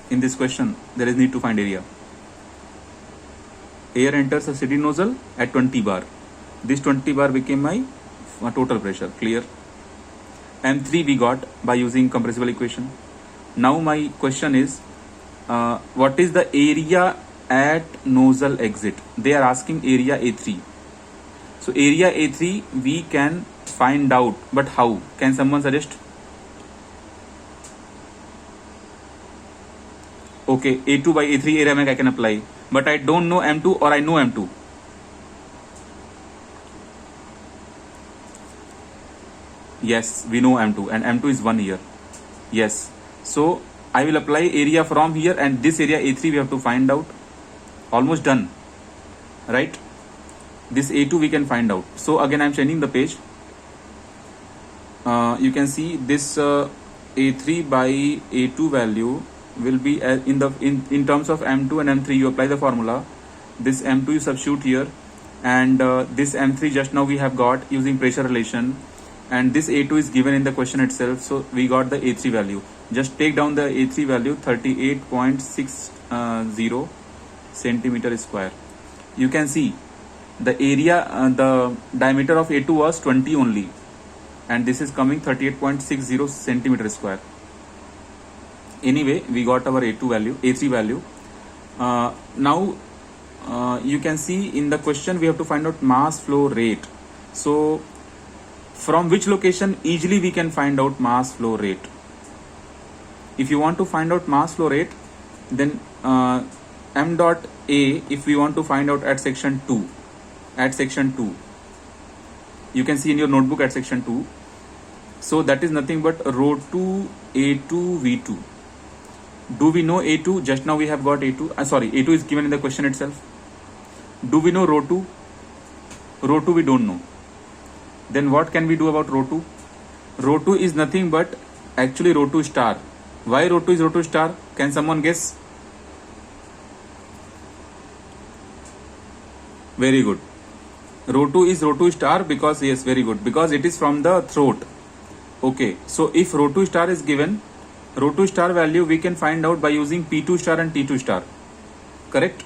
in this question there is need to find area. Air enters a steady nozzle at 20 bar. This 20 bar became my total pressure. Clear? M3 we got by using compressible equation. Now my question is, what is the area at nozzle exit? They are asking area A3. So area A3 we can find out, but how? Can someone suggest? Okay, A2 by A3 area I can apply, but I don't know M2 or I know M2. Yes, we know M2 and M2 is 1 here. Yes, so I will apply area from here, and this area A3 we have to find out. Almost done, right? This A2 we can find out. So again I am changing the page. You can see this A3 by A2 value will be in terms of M2 and M3. You apply the formula. This M2 you substitute here, and this M3 just now we have got using pressure relation, and this A2 is given in the question itself. So we got the A3 value. Just take down the A3 value, 38.60 centimeter square. You can see the area, the diameter of A2 was 20 only, and this is coming 38.60 centimeter square. Anyway, we got our A2 value, A3 value. Now you can see in the question we have to find out mass flow rate. So from which location easily we can find out mass flow rate? If you want to find out mass flow rate, then m dot A, if we want to find out at section 2, you can see in your notebook at section 2. So that is nothing but rho 2 A2 V2. Do we know A2? Just now we have got A2. A2 is given in the question itself. Do we know rho 2? Rho 2 we don't know. Then what can we do about rho 2? Rho 2 is nothing but actually rho 2 star. Why rho 2 is rho 2 star? Can someone guess? Very good. Rho 2 is rho 2 star because, yes, very good, because it is from the throat. Okay, so if rho 2 star is given, rho 2 star value we can find out by using P2 star and T2 star. Correct?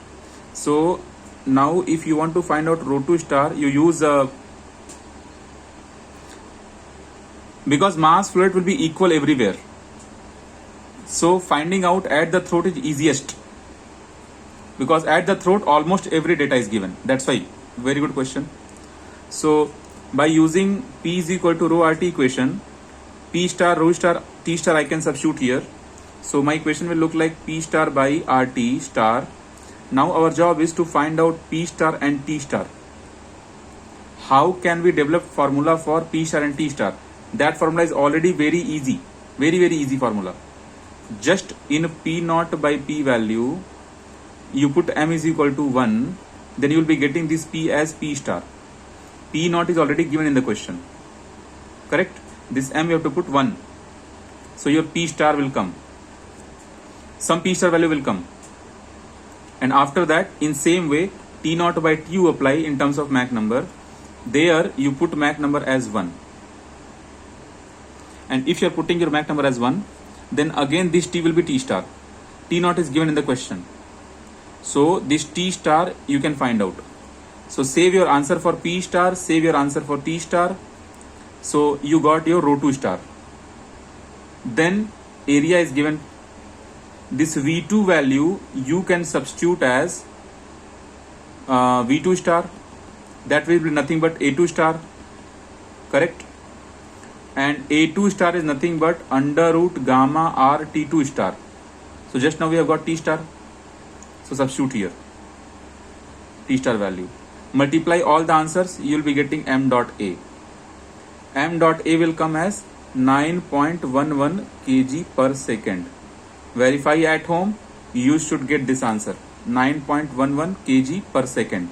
So now if you want to find out rho 2 star, you use because mass flow rate will be equal everywhere. So finding out at the throat is easiest, because at the throat almost every data is given. That's why. Very good question. So by using P is equal to rho RT equation, P star, rho star, T star I can substitute here. So my equation will look like P star by RT star. Now our job is to find out P star and T star. How can we develop formula for P star and T star? That formula is already very easy. Very easy formula. Just in P naught by P value, you put M is equal to 1, then you will be getting this P as P star. P naught is already given in the question. Correct? This M you have to put 1. So your P star will come. Some P star value will come. And after that, in same way, T naught by T you apply in terms of Mach number. There you put Mach number as 1. And if you are putting your Mach number as 1, then again this T will be T star. T naught is given in the question. So this T star you can find out. So save your answer for P star, save your answer for T star. So you got your rho 2 star. Then area is given. This V2 value you can substitute as V2 star. That will be nothing but A2 star. Correct? And A2 star is nothing but under root gamma R T2 star. So just now we have got T star. So substitute here T star value. Multiply all the answers, you will be getting M dot A. M dot A will come as 9.11 kg per second. Verify at home, you should get this answer, 9.11 kg per second.